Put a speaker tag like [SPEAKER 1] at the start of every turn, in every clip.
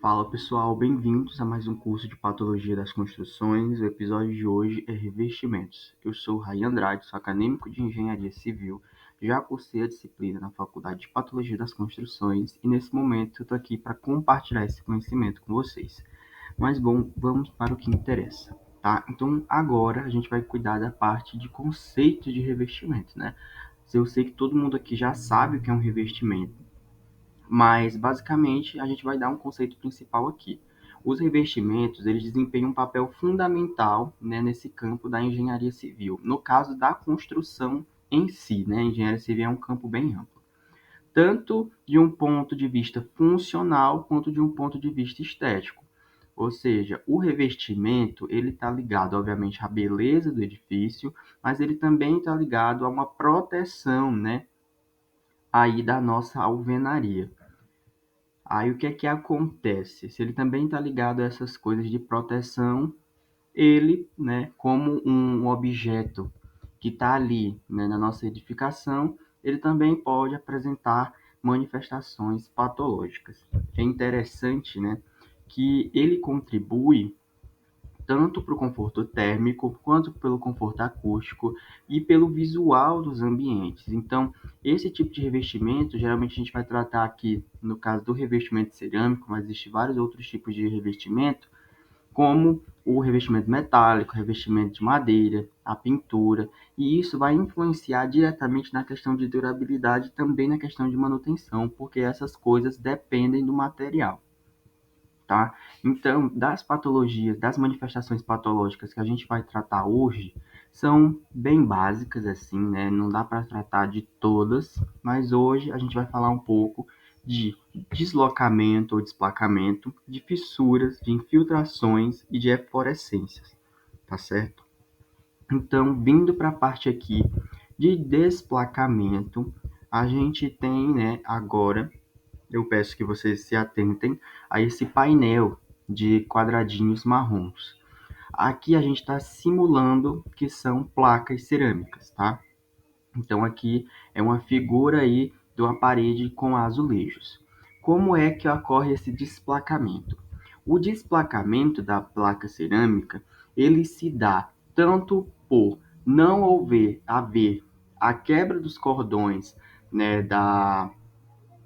[SPEAKER 1] Fala pessoal, bem-vindos a mais um curso de Patologia das Construções. O episódio de hoje é Revestimentos. Eu sou Raí Andrade, sou acadêmico de Engenharia Civil, já cursei a disciplina na Faculdade de Patologia das Construções e nesse momento eu estou aqui para compartilhar esse conhecimento com vocês. Mas bom, vamos para o que interessa, tá? Então agora a gente vai cuidar da parte de conceitos de revestimento, né? Eu sei que todo mundo aqui já sabe o que é um revestimento, mas basicamente a gente vai dar um conceito principal aqui. Os revestimentos, eles desempenham um papel fundamental, né, nesse campo da engenharia civil. No caso da construção em si, né, a engenharia civil é um campo bem amplo, tanto de um ponto de vista funcional quanto de um ponto de vista estético. Ou seja, o revestimento, ele está ligado, obviamente, à beleza do edifício, mas ele também está ligado a uma proteção, né, aí da nossa alvenaria. Aí o que é que acontece? Se ele também está ligado a essas coisas de proteção, ele, né, como um objeto que está ali, né, na nossa edificação, ele também pode apresentar manifestações patológicas. É interessante, né, que ele contribui tanto para o conforto térmico, quanto pelo conforto acústico e pelo visual dos ambientes. Então, esse tipo de revestimento, geralmente a gente vai tratar aqui, no caso do revestimento cerâmico, mas existem vários outros tipos de revestimento, como o revestimento metálico, revestimento de madeira, a pintura, e isso vai influenciar diretamente na questão de durabilidade e também na questão de manutenção, porque essas coisas dependem do material. Tá? Então, das patologias, das manifestações patológicas que a gente vai tratar hoje, são bem básicas, assim, né? Não dá para tratar de todas, mas hoje a gente vai falar um pouco de deslocamento ou desplacamento, de fissuras, de infiltrações e de eflorescências, tá certo? Então, vindo para a parte aqui de desplacamento, a gente tem, né, agora eu peço que vocês se atentem a esse painel de quadradinhos marrons. Aqui a gente está simulando que são placas cerâmicas, tá? Então aqui é uma figura aí de uma parede com azulejos. Como é que ocorre esse desplacamento? O desplacamento da placa cerâmica, ele se dá tanto por não haver a quebra dos cordões, né,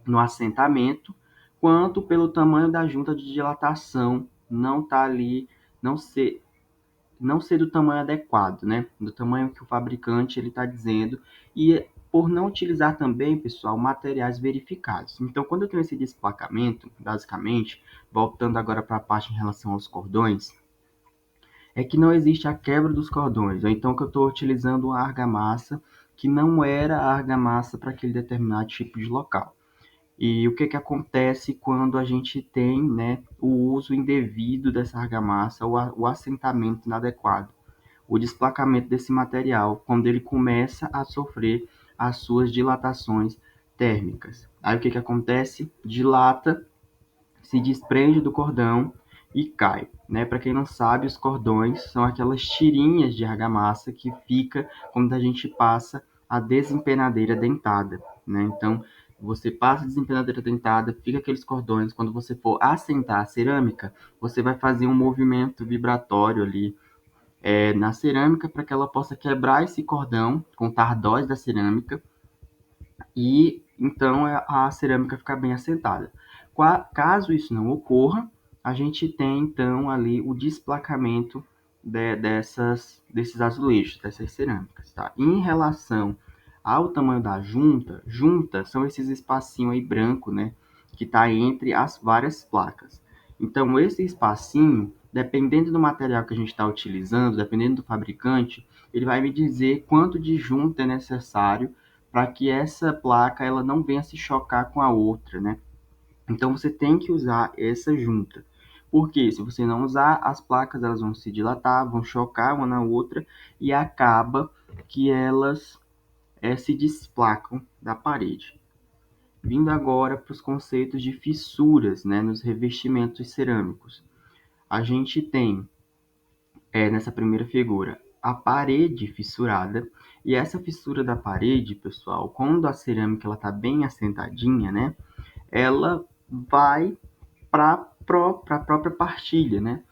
[SPEAKER 1] no assentamento, quanto pelo tamanho da junta de dilatação não tá ali, não ser, não ser do tamanho adequado, né? Do tamanho que o fabricante ele está dizendo, e por não utilizar também, pessoal, materiais verificados. Então, quando eu tenho esse desplacamento, basicamente, voltando agora para a parte em relação aos cordões, é que não existe a quebra dos cordões, ou então que eu estou utilizando uma argamassa que não era a argamassa para aquele determinado tipo de local. E o que que acontece quando a gente tem, né, o uso indevido dessa argamassa ou o assentamento inadequado? O desplacamento desse material, quando ele começa a sofrer as suas dilatações térmicas. Aí o que que acontece? Dilata, se desprende do cordão e cai, né? Para quem não sabe, os cordões são aquelas tirinhas de argamassa que fica quando a gente passa a desempenadeira dentada, né? Então, você passa a desempenadeira dentada, fica aqueles cordões. Quando você for assentar a cerâmica, você vai fazer um movimento vibratório ali na cerâmica para que ela possa quebrar esse cordão com tardóis da cerâmica e então a cerâmica ficar bem assentada. Caso isso não ocorra, a gente tem então ali o desplacamento desses azulejos, dessas cerâmicas. Tá? Em relação ao tamanho da junta são esses espacinhos aí branco, né, que está entre as várias placas. Então esse espacinho, dependendo do material que a gente está utilizando, dependendo do fabricante, ele vai me dizer quanto de junta é necessário para que essa placa ela não venha se chocar com a outra, né? Então você tem que usar essa junta. Porque se você não usar, as placas elas vão se dilatar, vão chocar uma na outra e acaba que elas se desplacam da parede. Vindo agora para os conceitos de fissuras, né, nos revestimentos cerâmicos. A gente tem nessa primeira figura a parede fissurada, e essa fissura da parede, pessoal, quando a cerâmica ela está bem assentadinha, né, ela vai para para a própria partilha, né?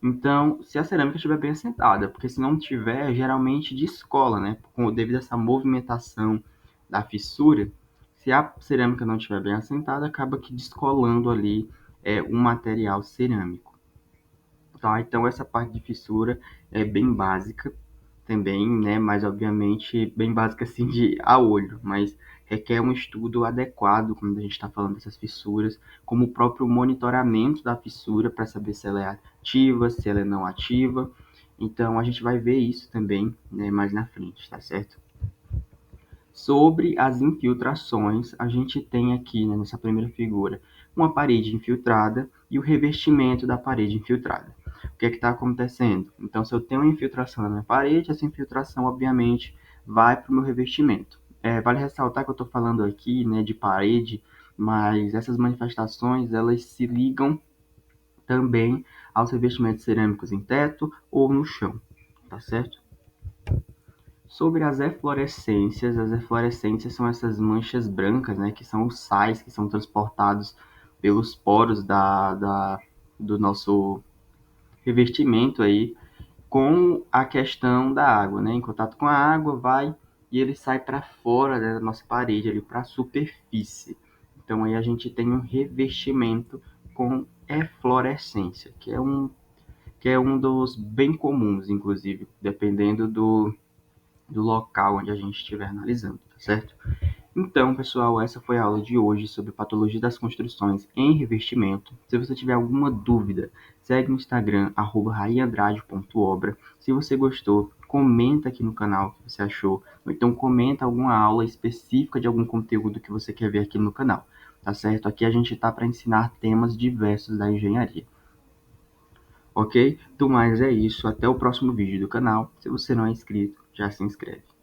[SPEAKER 1] Então, se a cerâmica estiver bem assentada, porque se não tiver, geralmente descola, né? Devido a essa movimentação da fissura, se a cerâmica não estiver bem assentada, acaba que descolando ali um material cerâmico. Tá? Então, essa parte de fissura é bem básica também, né? Mas, obviamente, bem básica assim de a olho, mas requer um estudo adequado quando a gente está falando dessas fissuras, como o próprio monitoramento da fissura para saber se ela é ativa, se ela é não ativa. Então, a gente vai ver isso também, né, mais na frente, tá certo? Sobre as infiltrações, a gente tem aqui, né, nessa primeira figura, uma parede infiltrada e o revestimento da parede infiltrada. O que é que está acontecendo? Então, se eu tenho uma infiltração na minha parede, essa infiltração, obviamente, vai para o meu revestimento. Vale ressaltar que eu estou falando aqui, né, de parede, mas essas manifestações, elas se ligam também aos revestimentos cerâmicos em teto ou no chão, tá certo? Sobre as eflorescências são essas manchas brancas, né, que são os sais que são transportados pelos poros do nosso revestimento aí com a questão da água, né? Em contato com a água, vai e ele sai para fora, né, da nossa parede, ali para a superfície. Então aí a gente tem um revestimento com eflorescência, que é um dos bem comuns, inclusive, dependendo do local onde a gente estiver analisando, tá certo? Então, pessoal, essa foi a aula de hoje sobre patologia das construções em revestimento. Se você tiver alguma dúvida, segue no Instagram, @raiandrade.obra. Se você gostou, comenta aqui no canal o que você achou, ou então comenta alguma aula específica de algum conteúdo que você quer ver aqui no canal, tá certo? Aqui a gente está para ensinar temas diversos da engenharia. Ok? Então, mais é isso. Até o próximo vídeo do canal. Se você não é inscrito, já se inscreve.